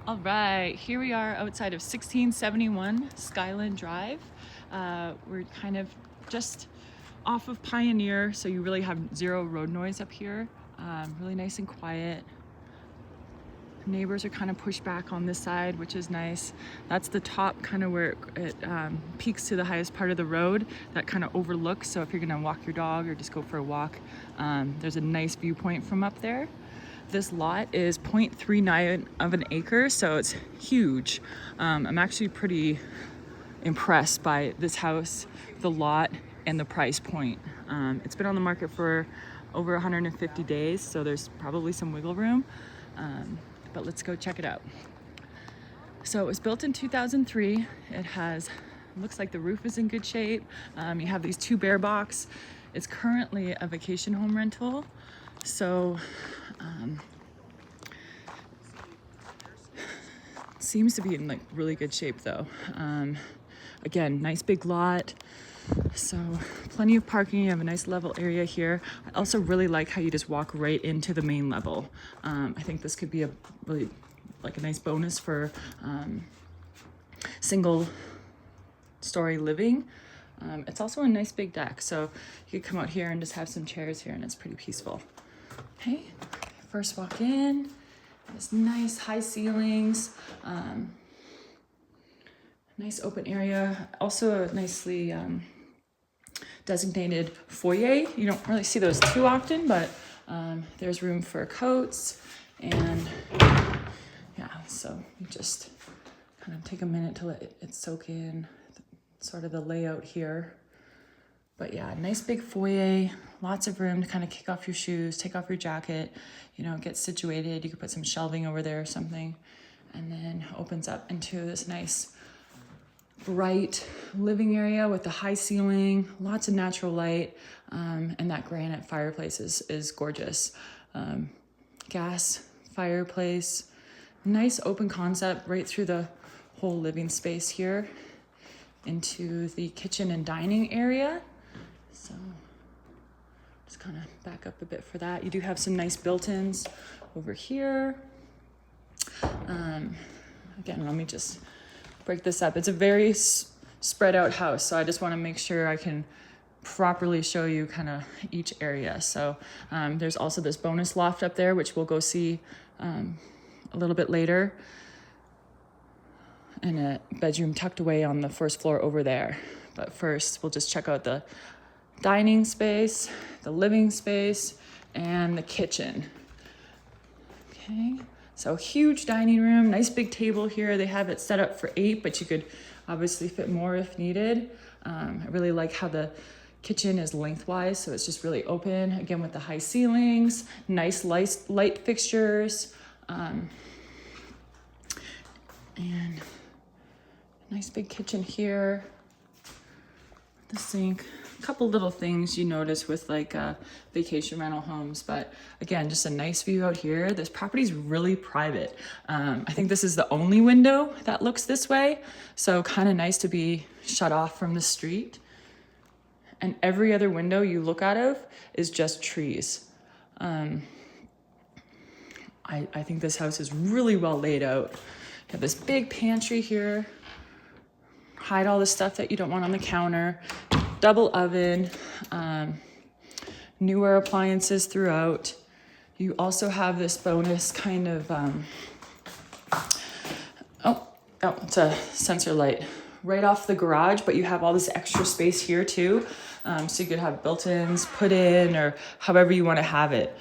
All right, here we are outside of 1671 Skyland Drive. We're kind of just off of Pioneer, so you really have zero road noise up here. Really nice and quiet. Neighbors are kind of pushed back on this side, which is nice. That's the top, kind of where it peaks to the highest part of the road that kind of overlooks. So if you're gonna walk your dog or just go for a walk, there's a nice viewpoint from up there. This lot is 0.39 of an acre, so it's huge. I'm actually pretty impressed by this house, the lot, and the price point. It's been on the market for over 150 days, so there's probably some wiggle room, but let's go check it out. So it was built in 2003. It looks like the roof is in good shape. You have these two bare box. It's currently a vacation home rental. So seems to be in like really good shape though. Again, nice big lot. So plenty of parking. You have a nice level area here. I also really like how you just walk right into the main level. I think this could be a really like a nice bonus for single story living. It's also a nice big deck. So you could come out here and just have some chairs here and it's pretty peaceful. Okay, first walk in. There's nice high ceilings, nice open area. Also a nicely designated foyer. You don't really see those too often, but there's room for coats and yeah, so you just kind of take a minute to let it soak in sort of the layout here. But yeah, nice big foyer, lots of room to kind of kick off your shoes, take off your jacket, you know, get situated. You could put some shelving over there or something, and then opens up into this nice, bright living area with the high ceiling, lots of natural light, and that granite fireplace is gorgeous. Gas fireplace, nice open concept right through the whole living space here into the kitchen and dining area. So just kind of back up a bit for that. You do have some nice built-ins over here. Again, let me just break this up. It's a very spread out house, so I just want to make sure I can properly show you kind of each area. So there's also this bonus loft up there, which we'll go see a little bit later, and a bedroom tucked away on the first floor over there. But first, we'll just check out the dining space, the living space, and the kitchen. Okay, so huge dining room, nice big table here. They have it set up for 8, but you could obviously fit more if needed. I really like how the kitchen is lengthwise, so it's just really open, again with the high ceilings, nice light fixtures, and nice big kitchen here, the sink. A couple little things you notice with like vacation rental homes, but again, just a nice view out here. This property is really private. I think this is the only window that looks this way, so kind of nice to be shut off from the street. And every other window you look out of is just trees. I think this house is really well laid out. You have this big pantry here. Hide all the stuff that you don't want on the counter. Double oven, newer appliances throughout. You also have this bonus kind of, it's a sensor light right off the garage, but you have all this extra space here too. So you could have built-ins put in or however you want to have it,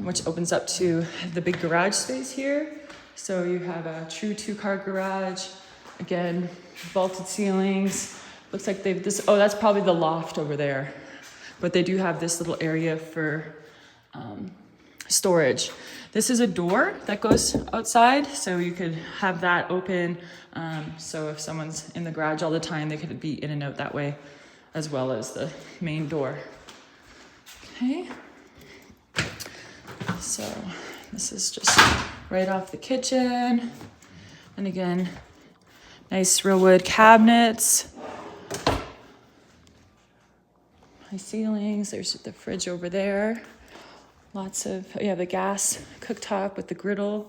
which opens up to the big garage space here. So you have a true 2-car garage. Again, vaulted ceilings. Looks like they've that's probably the loft over there. But they do have this little area for storage. This is a door that goes outside, so you could have that open. So if someone's in the garage all the time, they could be in and out that way, as well as the main door. Okay. So this is just right off the kitchen. And again, nice real wood cabinets. High ceilings. There's the fridge over there. Lots of, the gas cooktop with the griddle.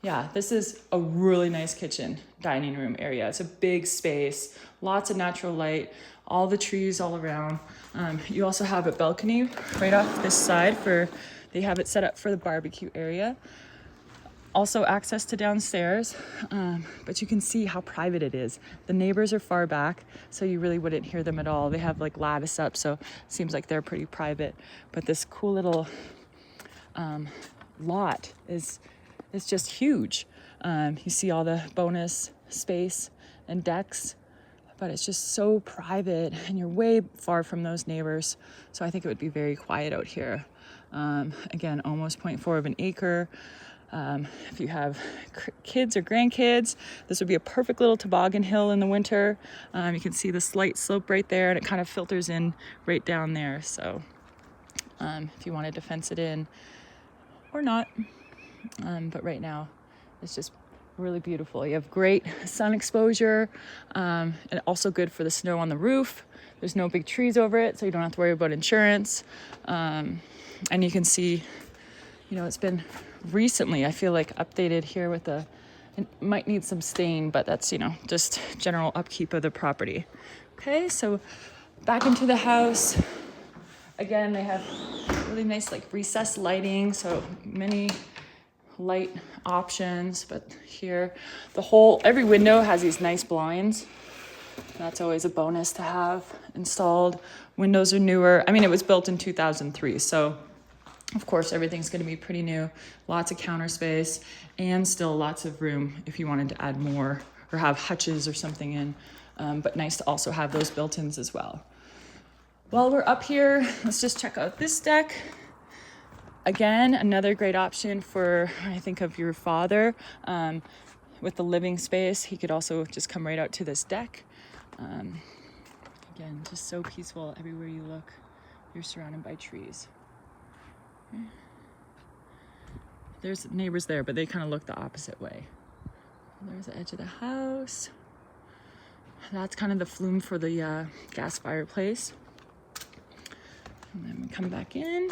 Yeah, this is a really nice kitchen dining room area. It's a big space, lots of natural light, all the trees all around. You also have a balcony right off this side they have it set up for the barbecue area. Also access to downstairs, but you can see how private it is. The neighbors are far back, so you really wouldn't hear them at all. They have like lattice up, so it seems like they're pretty private. But this cool little lot is just huge. You see all the bonus space and decks, but it's just so private and you're way far from those neighbors. So I think it would be very quiet out here. Again, almost 0.4 of an acre. If you have kids or grandkids, this would be a perfect little toboggan hill in the winter. You can see the slight slope right there, and it kind of filters in right down there. So if you wanted to fence it in or not, but right now it's just really beautiful. You have great sun exposure, and also good for the snow on the roof. There's no big trees over it, so you don't have to worry about insurance. And you can see, it's been recently, I feel like, updated here with it might need some stain, but that's, just general upkeep of the property. Okay, so back into the house. Again, they have really nice like recessed lighting, so many light options. But here, every window has these nice blinds. That's always a bonus to have installed. Windows are newer. I mean, it was built in 2003, so of course everything's going to be pretty new. Lots of counter space and still lots of room if you wanted to add more or have hutches or something in. But nice to also have those built-ins as well. While we're up here, let's just check out this deck. Again, another great option for, I think, of your father. With the living space, he could also just come right out to this deck. Again, just so peaceful. Everywhere you look, you're surrounded by trees. There's neighbors there, but they kind of look the opposite way. There's the edge of the house. That's kind of the flume for the gas fireplace. And then we come back in.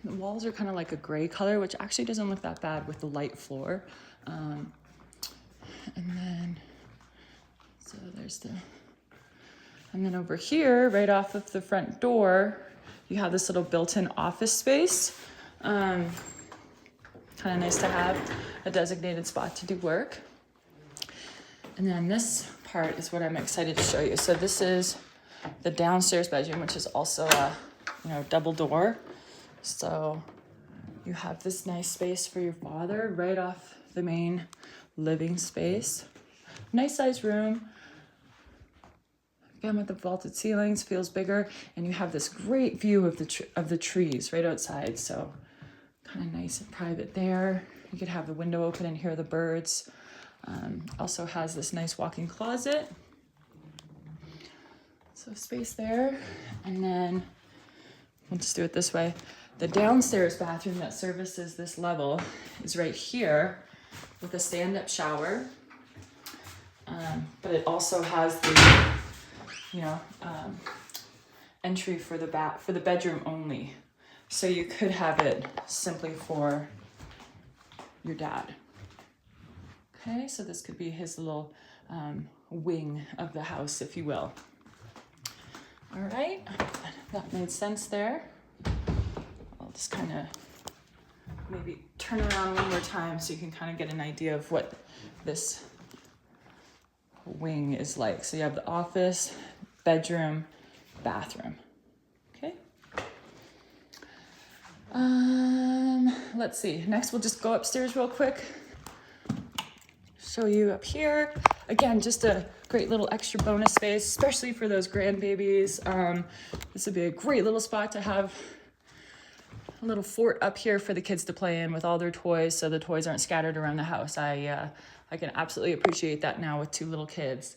The walls are kind of like a gray color, which actually doesn't look that bad with the light floor. And then over here, right off of the front door, you have this little built-in office space. Kind of nice to have a designated spot to do work. And then this part is what I'm excited to show you. So this is the downstairs bedroom, which is also a double door. So you have this nice space for your father right off the main living space. Nice size room. Again, with the vaulted ceilings, feels bigger, and you have this great view of the trees right outside. So kind of nice and private there. You could have the window open and hear the birds. Also has this nice walk-in closet. So space there. And then we'll just do it this way. The downstairs bathroom that services this level is right here with a stand-up shower. But it also has the, entry for the bedroom only. So you could have it simply for your dad. Okay, so this could be his little wing of the house, if you will. All right, that made sense there. I'll just kind of maybe turn around one more time so you can kind of get an idea of what this wing is like. So you have the office, bedroom, bathroom. Okay. Let's see. Next, we'll just go upstairs real quick. Show you up here. Again, just a great little extra bonus space, especially for those grandbabies. This would be a great little spot to have a little fort up here for the kids to play in with all their toys, so the toys aren't scattered around the house. I can absolutely appreciate that now with 2 little kids.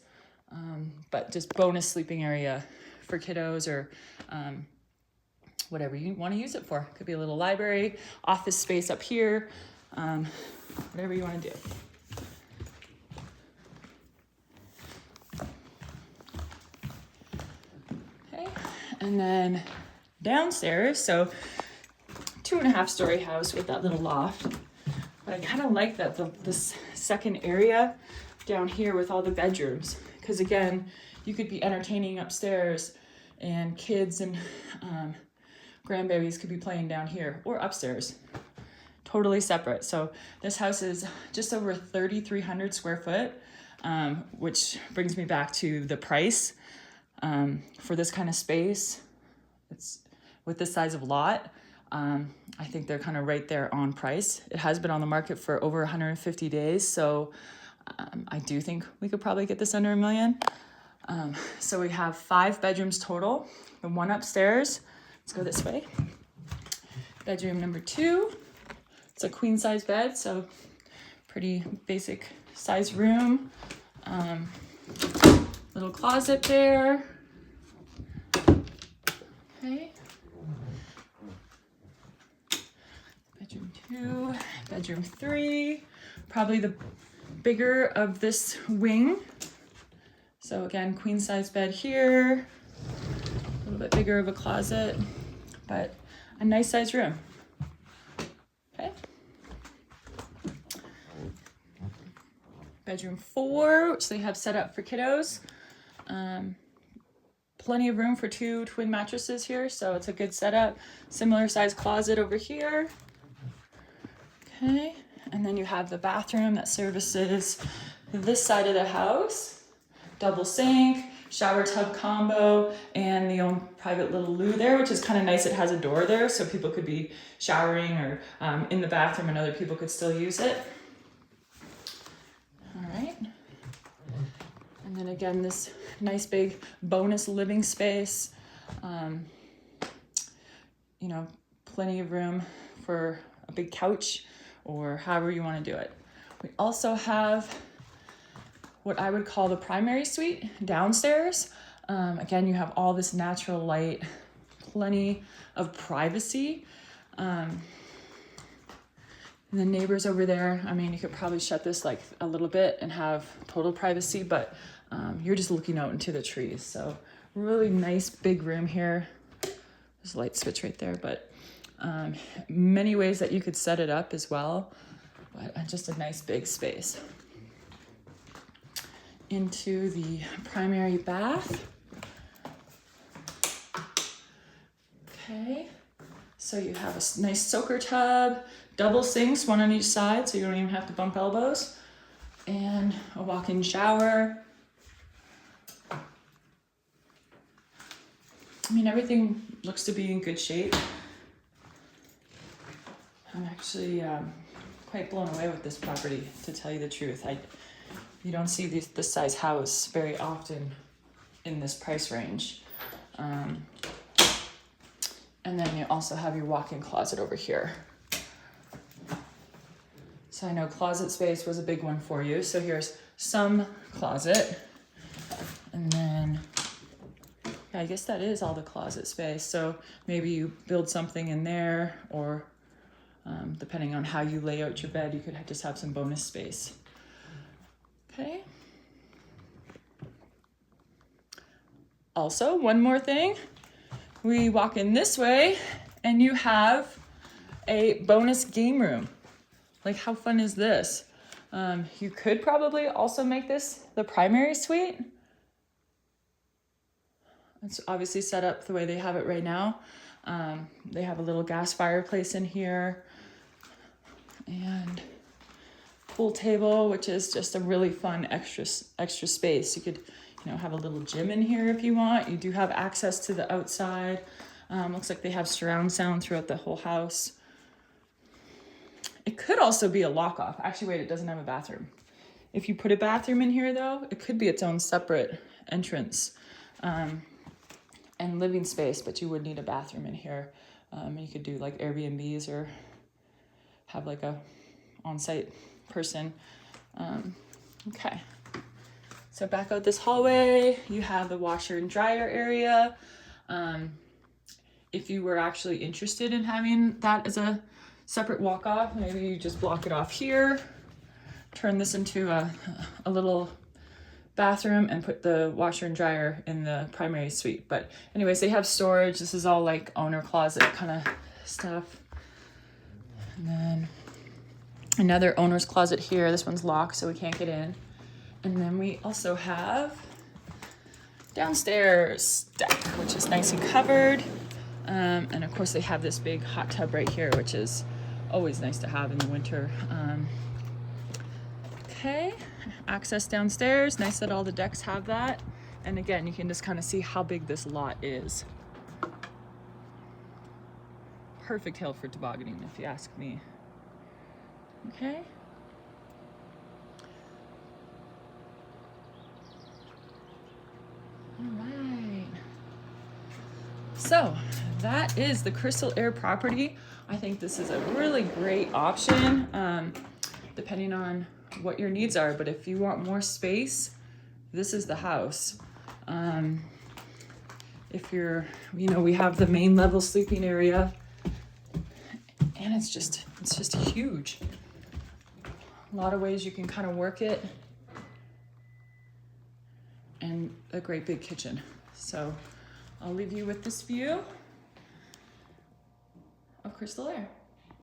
But just bonus sleeping area for kiddos or whatever you want to use it for. Could be a little library, office space up here, whatever you want to do. Okay, and then downstairs, so 2.5-story house with that little loft. But I kind of like that this second area down here with all the bedrooms, because again, you could be entertaining upstairs and kids and grandbabies could be playing down here or upstairs, totally separate. So this house is just over 3,300 square foot, which brings me back to the price for this kind of space. It's with this size of lot. I think they're kind of right there on price. It has been on the market for over 150 days, so I do think we could probably get this under $1 million. So we have 5 bedrooms total. The one upstairs, let's go this way. Bedroom number 2, it's a queen size bed, so pretty basic size room. Little closet there. Okay. Bedroom 2, bedroom 3, probably the bigger of this wing. So again, queen size bed here, a little bit bigger of a closet, but a nice size room. Okay. Bedroom 4, which they have set up for kiddos. Plenty of room for 2 twin mattresses here, so it's a good setup. Similar size closet over here. Okay, and then you have the bathroom that services this side of the house. Double sink, shower tub combo, and the own private little loo there, which is kind of nice. It has a door there, so people could be showering or in the bathroom and other people could still use it. All right. And then again, this nice big bonus living space. You know, plenty of room for a big couch or however you want to do it. We also have what I would call the primary suite downstairs. Again, you have all this natural light, plenty of privacy. And the neighbors over there, I mean, you could probably shut this like a little bit and have total privacy, but you're just looking out into the trees. So really nice big room here. There's a light switch right there, but many ways that you could set it up as well, but just a nice big space. Into the primary bath. Okay, so you have a nice soaker tub, double sinks, one on each side, so you don't even have to bump elbows, and a walk-in shower. I mean, everything looks to be in good shape. I'm actually quite blown away with this property, to tell you the truth. You don't see this size house very often in this price range. And then you also have your walk-in closet over here. So I know closet space was a big one for you. So here's some closet. And then, yeah, I guess that is all the closet space. So maybe you build something in there, or depending on how you lay out your bed, you could just have some bonus space. Okay. Also, one more thing. We walk in this way and you have a bonus game room. Like, how fun is this? You could probably also make this the primary suite. It's obviously set up the way they have it right now. They have a little gas fireplace in here and pool table, which is just a really fun extra space. You could, you know, have a little gym in here if you want. You do have access to the outside. Looks like they have surround sound throughout the whole house. It could also be a lock-off. Actually, wait, it doesn't have a bathroom. If you put a bathroom in here, though, it could be its own separate entrance and living space, but you would need a bathroom in here. You could do like Airbnbs or have like a on-site person. Okay, so back out this hallway, you have the washer and dryer area. If you were actually interested in having that as a separate walk-off, maybe you just block it off here, turn this into a little bathroom and put the washer and dryer in the primary suite. But anyways, they have storage. This is all like owner closet kind of stuff. And then another owner's closet here. This one's locked, so we can't get in. And then we also have downstairs deck, which is nice and covered. And of course they have this big hot tub right here, which is always nice to have in the winter. Okay, access downstairs. Nice that all the decks have that. And again, you can just kind of see how big this lot is. Perfect hill for tobogganing, if you ask me. Okay. All right. So that is the Crystal Air property. I think this is a really great option, depending on what your needs are. But if you want more space, this is the house. If you're, you know, we have the main level sleeping area, and it's just huge. A lot of ways you can kind of work it, and a great big kitchen. So I'll leave you with this view of Crystal Air.